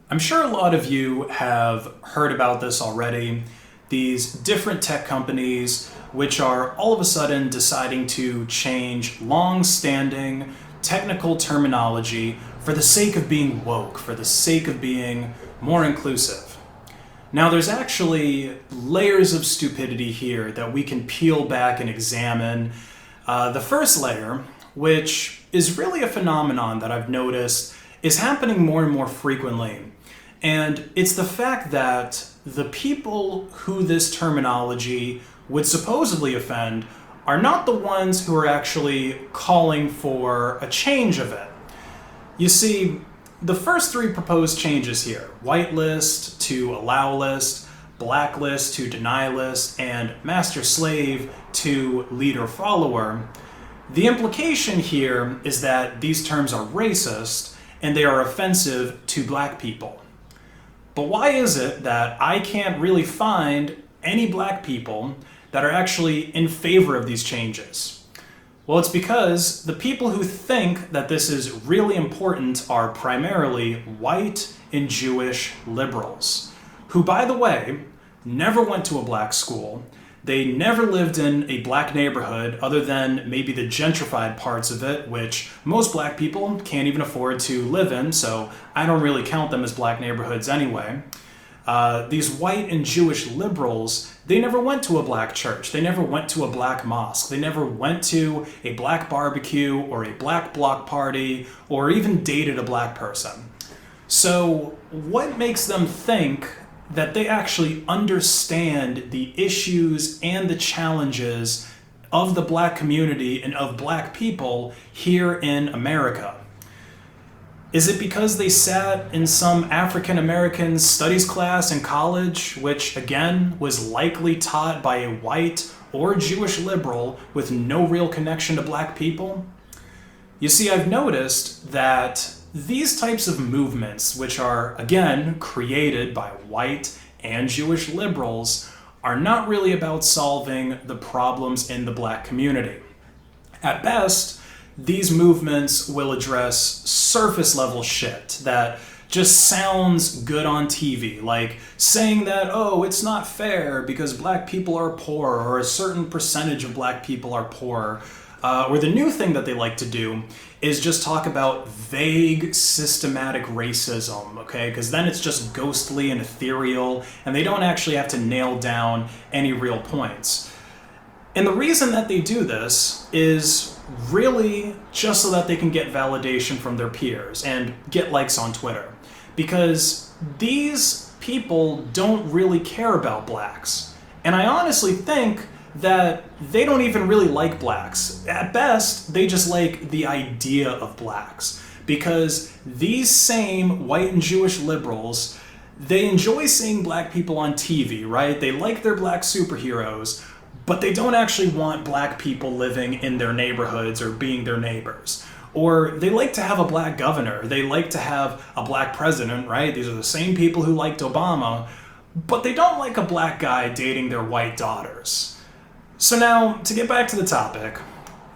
I'm sure a lot of you have heard about this already. These different tech companies, which are all of a sudden deciding to change long-standing technical terminology for the sake of being woke, for the sake of being more inclusive. Now, there's actually layers of stupidity here that we can peel back and examine. The first layer, which is really a phenomenon that I've noticed is happening more and more frequently. And it's the fact that the people who this terminology would supposedly offend are not the ones who are actually calling for a change of it. You see, the first three proposed changes here, whitelist to allow list, blacklist to deny list, and master-slave to leader-follower, the implication here is that these terms are racist and they are offensive to black people. But why is it that I can't really find any black people that are actually in favor of these changes? Well, it's because the people who think that this is really important are primarily white and Jewish liberals, who, by the way, never went to a black school. They never lived in a black neighborhood other than maybe the gentrified parts of it, which most black people can't even afford to live in, so I don't really count them as black neighborhoods anyway. These white and Jewish liberals, they never went to a black church. They never went to a black mosque. They never went to a black barbecue or a black block party or even dated a black person. So what makes them think that they actually understand the issues and the challenges of the black community and of black people here in America? Is it because they sat in some African American studies class in college, which again was likely taught by a white or Jewish liberal with no real connection to black people? You see, I've noticed that these types of movements, which are, again, created by white and Jewish liberals, are not really about solving the problems in the black community. At best, these movements will address surface level shit that just sounds good on TV, like saying that, oh, it's not fair because black people are poor, or a certain percentage of black people are poor. Or the new thing that they like to do is just talk about vague systematic racism, okay? Because then it's just ghostly and ethereal, and they don't actually have to nail down any real points. And the reason that they do this is really just so that they can get validation from their peers and get likes on Twitter. Because these people don't really care about blacks. And I honestly think that they don't even really like blacks. At best, they just like the idea of blacks. Because these same white and Jewish liberals, they enjoy seeing black people on TV, right? They like their black superheroes, but they don't actually want black people living in their neighborhoods or being their neighbors. Or they like to have a black governor. They like to have a black president, right? These are the same people who liked Obama, but they don't like a black guy dating their white daughters. So now, to get back to the topic,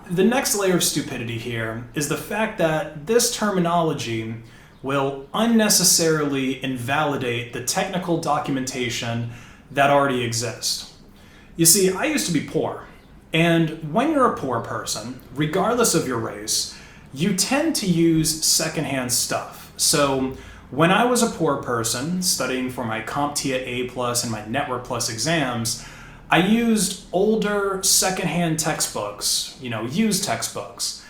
the next layer of stupidity here is the fact that this terminology will unnecessarily invalidate the technical documentation that already exists. You see, I used to be poor, and when you're a poor person, regardless of your race, you tend to use secondhand stuff. So when I was a poor person studying for my CompTIA A+ and my Network Plus exams, I used older secondhand textbooks, used textbooks.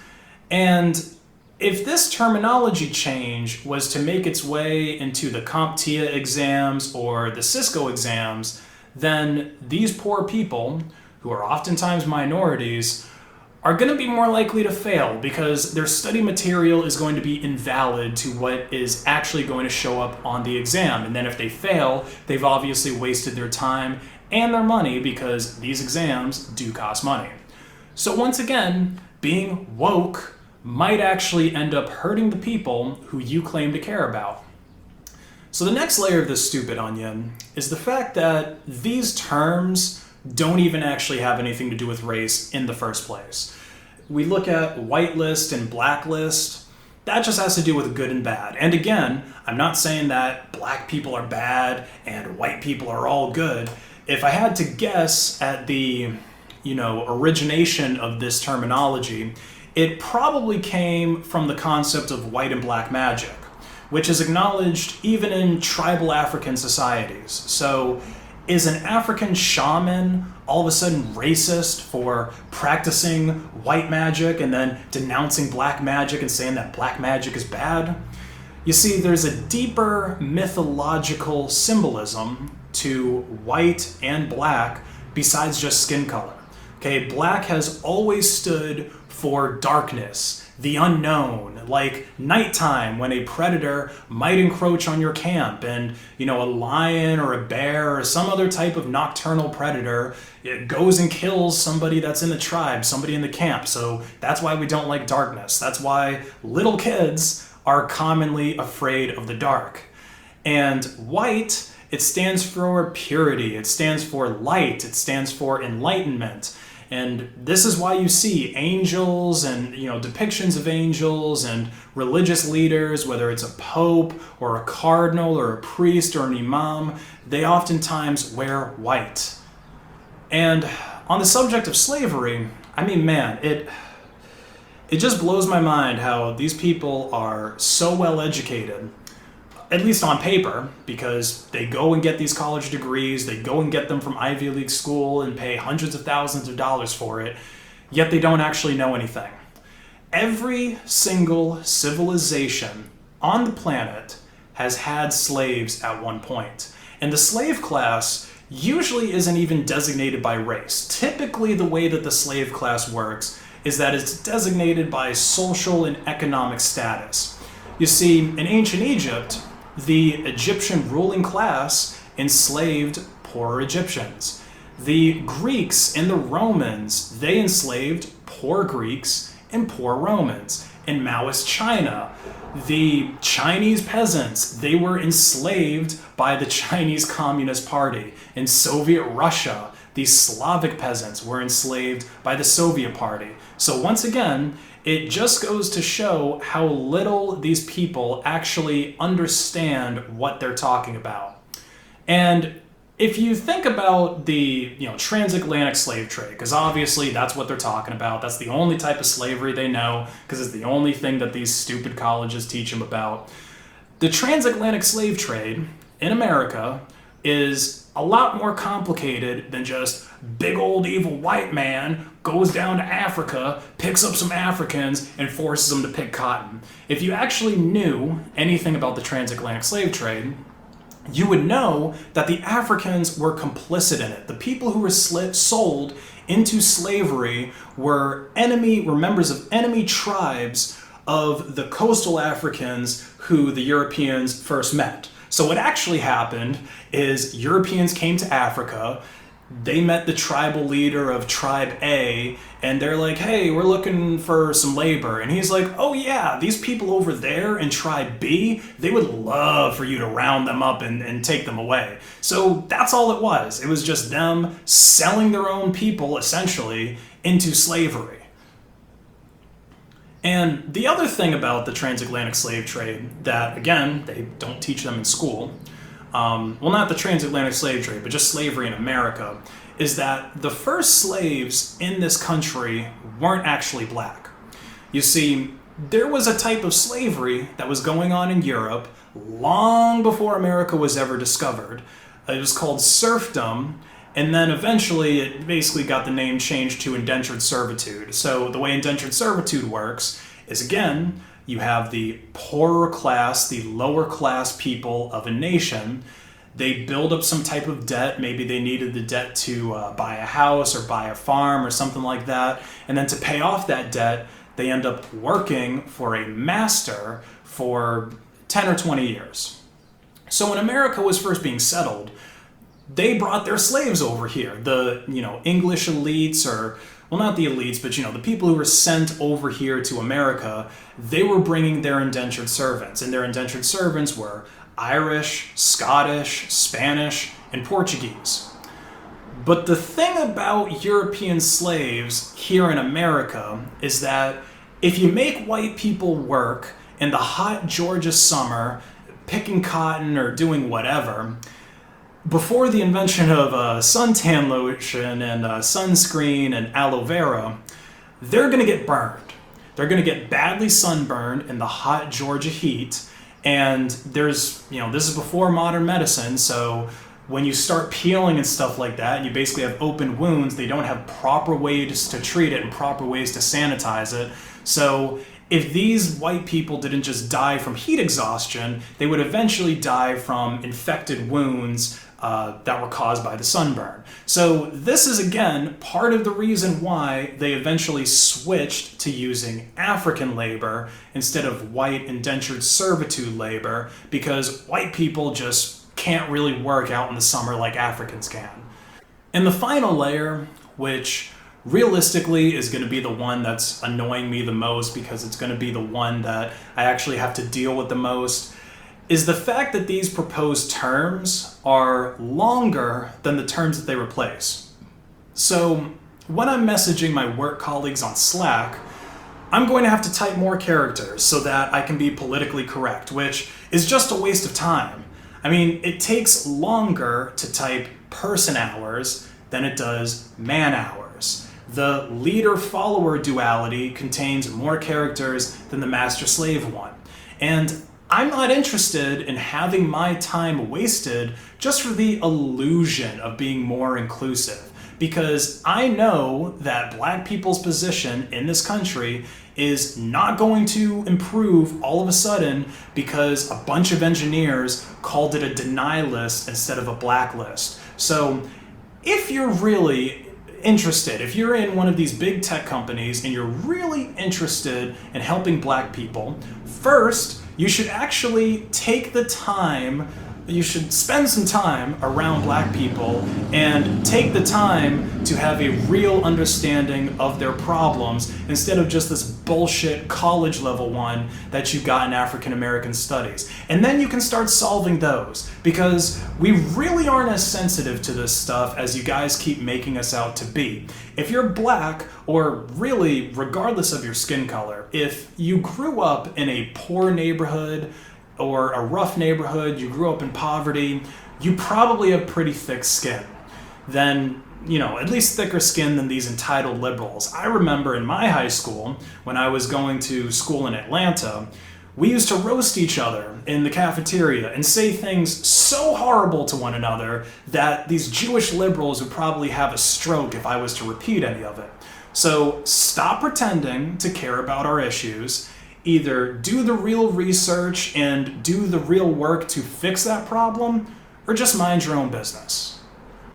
And if this terminology change was to make its way into the CompTIA exams or the Cisco exams, then these poor people, who are oftentimes minorities, are going to be more likely to fail because their study material is going to be invalid to what is actually going to show up on the exam. And then if they fail, they've obviously wasted their time and their money because these exams do cost money. So once again, being woke might actually end up hurting the people who you claim to care about. So the next layer of this stupid onion is the fact that these terms don't even actually have anything to do with race in the first place. We look at whitelist and blacklist. That just has to do with good and bad. And again, I'm not saying that black people are bad and white people are all good. If I had to guess at the, origination of this terminology, it probably came from the concept of white and black magic, which is acknowledged even in tribal African societies. So is an African shaman all of a sudden racist for practicing white magic and then denouncing black magic and saying that black magic is bad? You see, there's a deeper mythological symbolism to white and black besides just skin color. Okay, black has always stood for darkness, the unknown, like nighttime when a predator might encroach on your camp and, a lion or a bear or some other type of nocturnal predator, it goes and kills somebody that's in the tribe, somebody in the camp. So that's why we don't like darkness. That's why little kids are commonly afraid of the dark. And white, it stands for purity, it stands for light, it stands for enlightenment. And this is why you see angels and depictions of angels and religious leaders, whether it's a pope or a cardinal or a priest or an imam, they oftentimes wear white. And on the subject of slavery, it just blows my mind how these people are so well educated, at least on paper, because they go and get these college degrees, they go and get them from Ivy League school and pay hundreds of thousands of dollars for it, yet they don't actually know anything. Every single civilization on the planet has had slaves at one point. And the slave class usually isn't even designated by race. Typically, the way that the slave class works is that it's designated by social and economic status. You see, in ancient Egypt, the Egyptian ruling class enslaved poor Egyptians. The Greeks and the Romans, they enslaved poor Greeks and poor Romans. In Maoist China, the Chinese peasants, they were enslaved by the Chinese Communist Party. In Soviet Russia, the Slavic peasants were enslaved by the Soviet Party. So once again, it just goes to show how little these people actually understand what they're talking about. And if you think about the transatlantic slave trade, because obviously that's what they're talking about, that's the only type of slavery they know, because it's the only thing that these stupid colleges teach them about. The transatlantic slave trade in America is a lot more complicated than just big old evil white man goes down to Africa, picks up some Africans, and forces them to pick cotton. If you actually knew anything about the transatlantic slave trade, you would know that the Africans were complicit in it. The people who were sold into slavery were members of enemy tribes of the coastal Africans who the Europeans first met. So what actually happened is Europeans came to Africa, they met the tribal leader of Tribe A, and they're like, hey, we're looking for some labor. And he's like, oh yeah, these people over there in Tribe B, they would love for you to round them up and take them away. So that's all it was. It was just them selling their own people, essentially, into slavery. And the other thing about the transatlantic slave trade that, again, they don't teach them in school, not the transatlantic slave trade, but just slavery in America, is that the first slaves in this country weren't actually black. You see, there was a type of slavery that was going on in Europe long before America was ever discovered. It was called serfdom, and then eventually it basically got the name changed to indentured servitude. So the way indentured servitude works is, again, you have the poorer class, the lower class people of a nation. They build up some type of debt. Maybe they needed the debt to buy a house or buy a farm or something like that. And then to pay off that debt, they end up working for a master for 10 or 20 years. So when America was first being settled, they brought their slaves over here. The, English elites, or, not the elites, but, the people who were sent over here to America, they were bringing their indentured servants. And their indentured servants were Irish, Scottish, Spanish, and Portuguese. But the thing about European slaves here in America is that if you make white people work in the hot Georgia summer, picking cotton or doing whatever, before the invention of suntan lotion and sunscreen and aloe vera, they're going to get burned. They're going to get badly sunburned in the hot Georgia heat. And this is before modern medicine, so when you start peeling and stuff like that, and you basically have open wounds, they don't have proper ways to treat it and proper ways to sanitize it. So if these white people didn't just die from heat exhaustion, they would eventually die from infected wounds that were caused by the sunburn. So this is, again, part of the reason why they eventually switched to using African labor instead of white indentured servitude labor, because white people just can't really work out in the summer like Africans can. And the final layer, which realistically is going to be the one that's annoying me the most because it's going to be the one that I actually have to deal with the most, is the fact that these proposed terms are longer than the terms that they replace. So when I'm messaging my work colleagues on Slack, I'm going to have to type more characters so that I can be politically correct, which is just a waste of time. I mean, it takes longer to type person hours than it does man hours. The leader-follower duality contains more characters than the master-slave one. And I'm not interested in having my time wasted just for the illusion of being more inclusive, because I know that black people's position in this country is not going to improve all of a sudden because a bunch of engineers called it a deny list instead of a blacklist. So if you're really interested, if you're in one of these big tech companies and you're really interested in helping black people, first, you should actually take the time, you should spend some time around black people and take the time to have a real understanding of their problems instead of just this bullshit college level one that you got in African American studies. And then you can start solving those, because we really aren't as sensitive to this stuff as you guys keep making us out to be. If you're black, or really regardless of your skin color, if you grew up in a poor neighborhood or a rough neighborhood, you grew up in poverty, you probably have pretty thick skin. Then, at least thicker skin than these entitled liberals. I remember in my high school, when I was going to school in Atlanta, we used to roast each other in the cafeteria and say things so horrible to one another that these Jewish liberals would probably have a stroke if I was to repeat any of it. So stop pretending to care about our issues. Either do the real research and do the real work to fix that problem, or just mind your own business.